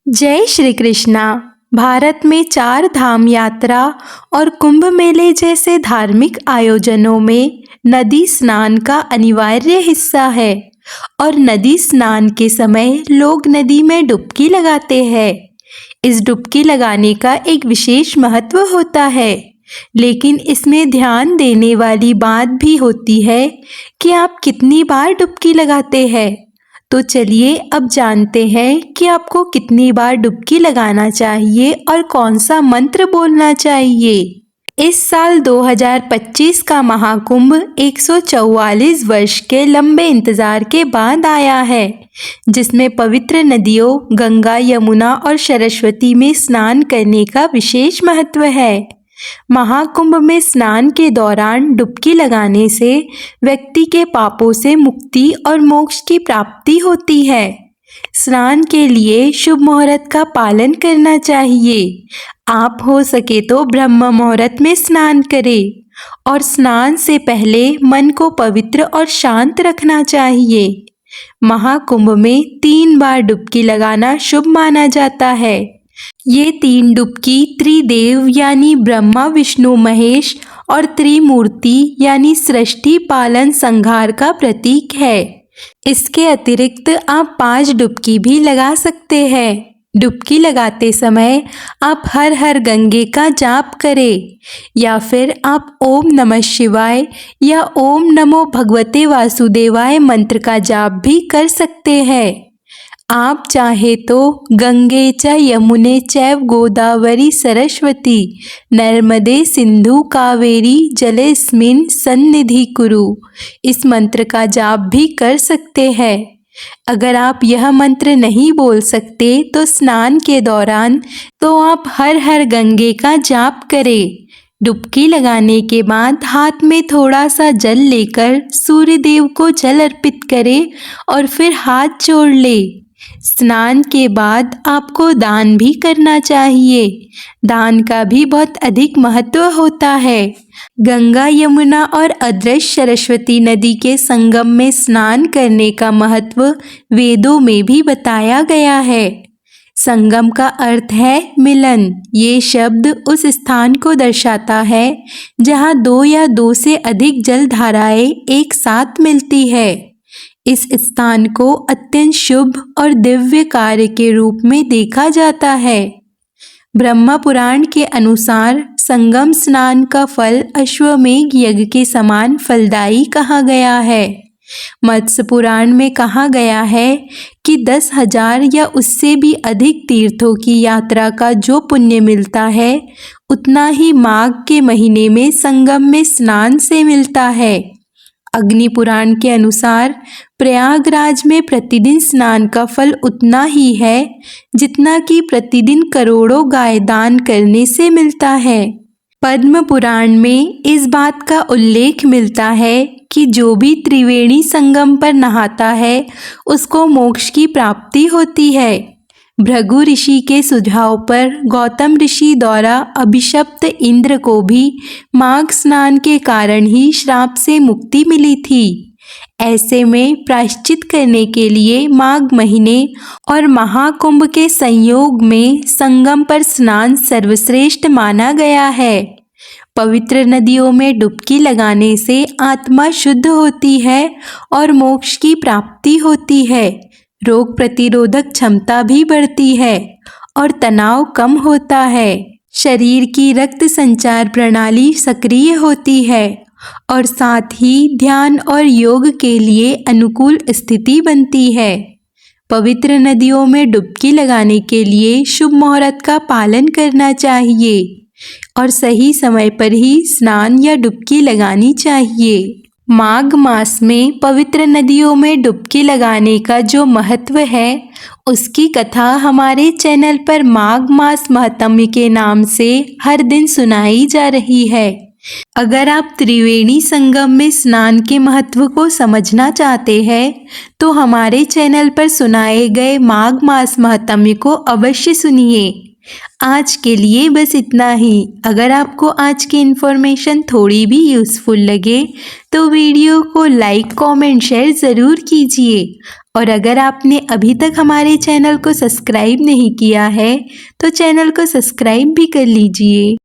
जय श्री कृष्णा। भारत में चार धाम यात्रा और कुंभ मेले जैसे धार्मिक आयोजनों में नदी स्नान का अनिवार्य हिस्सा है और नदी स्नान के समय लोग नदी में डुबकी लगाते हैं। इस डुबकी लगाने का एक विशेष महत्व होता है, लेकिन इसमें ध्यान देने वाली बात भी होती है कि आप कितनी बार डुबकी लगाते हैं। तो चलिए अब जानते हैं कि आपको कितनी बार डुबकी लगाना चाहिए और कौन सा मंत्र बोलना चाहिए। इस साल 2025 का महाकुंभ 144 वर्ष के लंबे इंतजार के बाद आया है, जिसमें पवित्र नदियों गंगा, यमुना और सरस्वती में स्नान करने का विशेष महत्व है। महाकुंभ में स्नान के दौरान डुबकी लगाने से व्यक्ति के पापों से मुक्ति और मोक्ष की प्राप्ति होती है। स्नान के लिए शुभ मुहूर्त का पालन करना चाहिए। आप हो सके तो ब्रह्म मुहूर्त में स्नान करें और स्नान से पहले मन को पवित्र और शांत रखना चाहिए। महाकुंभ में 3 बार डुबकी लगाना शुभ माना जाता है। ये 3 डुबकी त्रिदेव यानी ब्रह्मा, विष्णु, महेश और त्रिमूर्ति यानी सृष्टि पालन संहार का प्रतीक है। इसके अतिरिक्त आप 5 डुबकी भी लगा सकते हैं। डुबकी लगाते समय आप हर हर गंगे का जाप करें या फिर आप ओम नमः शिवाय या ओम नमो भगवते वासुदेवाय मंत्र का जाप भी कर सकते हैं। आप चाहे तो गंगे च यमुने चैव गोदावरी सरस्वती नर्मदे सिंधु कावेरी जलेस्मिन् सन्निधि कुरु इस मंत्र का जाप भी कर सकते हैं। अगर आप यह मंत्र नहीं बोल सकते तो स्नान के दौरान आप हर हर गंगे का जाप करें। डुबकी लगाने के बाद हाथ में थोड़ा सा जल लेकर सूर्य देव को जल अर्पित करें और फिर हाथ जोड़ लें। स्नान के बाद आपको दान भी करना चाहिए। दान का भी बहुत अधिक महत्व होता है। गंगा, यमुना और अदृश्य सरस्वती नदी के संगम में स्नान करने का महत्व वेदों में भी बताया गया है। संगम का अर्थ है मिलन। ये शब्द उस स्थान को दर्शाता है जहाँ 2 या 2 से अधिक जल धाराएं एक साथ मिलती है। इस स्थान को अत्यंत शुभ और दिव्य कार्य के रूप में देखा जाता है। ब्रह्म पुराण के अनुसार संगम स्नान का फल अश्वमेघ यज्ञ के समान फलदायी कहा गया है। मत्स्य पुराण में कहा गया है कि 10,000 या उससे भी अधिक तीर्थों की यात्रा का जो पुण्य मिलता है, उतना ही माघ के महीने में संगम में स्नान से मिलता है। अग्नि पुराण के अनुसार प्रयागराज में प्रतिदिन स्नान का फल उतना ही है जितना कि प्रतिदिन करोड़ों गाय दान करने से मिलता है। पद्म पुराण में इस बात का उल्लेख मिलता है कि जो भी त्रिवेणी संगम पर नहाता है उसको मोक्ष की प्राप्ति होती है। भृगु ऋषि के सुझाव पर गौतम ऋषि द्वारा अभिशप्त इंद्र को भी माघ स्नान के कारण ही श्राप से मुक्ति मिली थी। ऐसे में प्रायश्चित करने के लिए माघ महीने और महाकुंभ के संयोग में संगम पर स्नान सर्वश्रेष्ठ माना गया है। पवित्र नदियों में डुबकी लगाने से आत्मा शुद्ध होती है और मोक्ष की प्राप्ति होती है। रोग प्रतिरोधक क्षमता भी बढ़ती है और तनाव कम होता है। शरीर की रक्त संचार प्रणाली सक्रिय होती है और साथ ही ध्यान और योग के लिए अनुकूल स्थिति बनती है। पवित्र नदियों में डुबकी लगाने के लिए शुभ मुहूर्त का पालन करना चाहिए और सही समय पर ही स्नान या डुबकी लगानी चाहिए। माघ मास में पवित्र नदियों में डुबकी लगाने का जो महत्व है, उसकी कथा हमारे चैनल पर माघ मास महात्म्य के नाम से हर दिन सुनाई जा रही है। अगर आप त्रिवेणी संगम में स्नान के महत्व को समझना चाहते हैं तो हमारे चैनल पर सुनाए गए माघ मास महात्म्य को अवश्य सुनिए। आज के लिए बस इतना ही। अगर आपको आज की इन्फॉर्मेशन थोड़ी भी यूज़फुल लगे तो वीडियो को लाइक, कमेंट, शेयर ज़रूर कीजिए और अगर आपने अभी तक हमारे चैनल को सब्सक्राइब नहीं किया है तो चैनल को सब्सक्राइब भी कर लीजिए।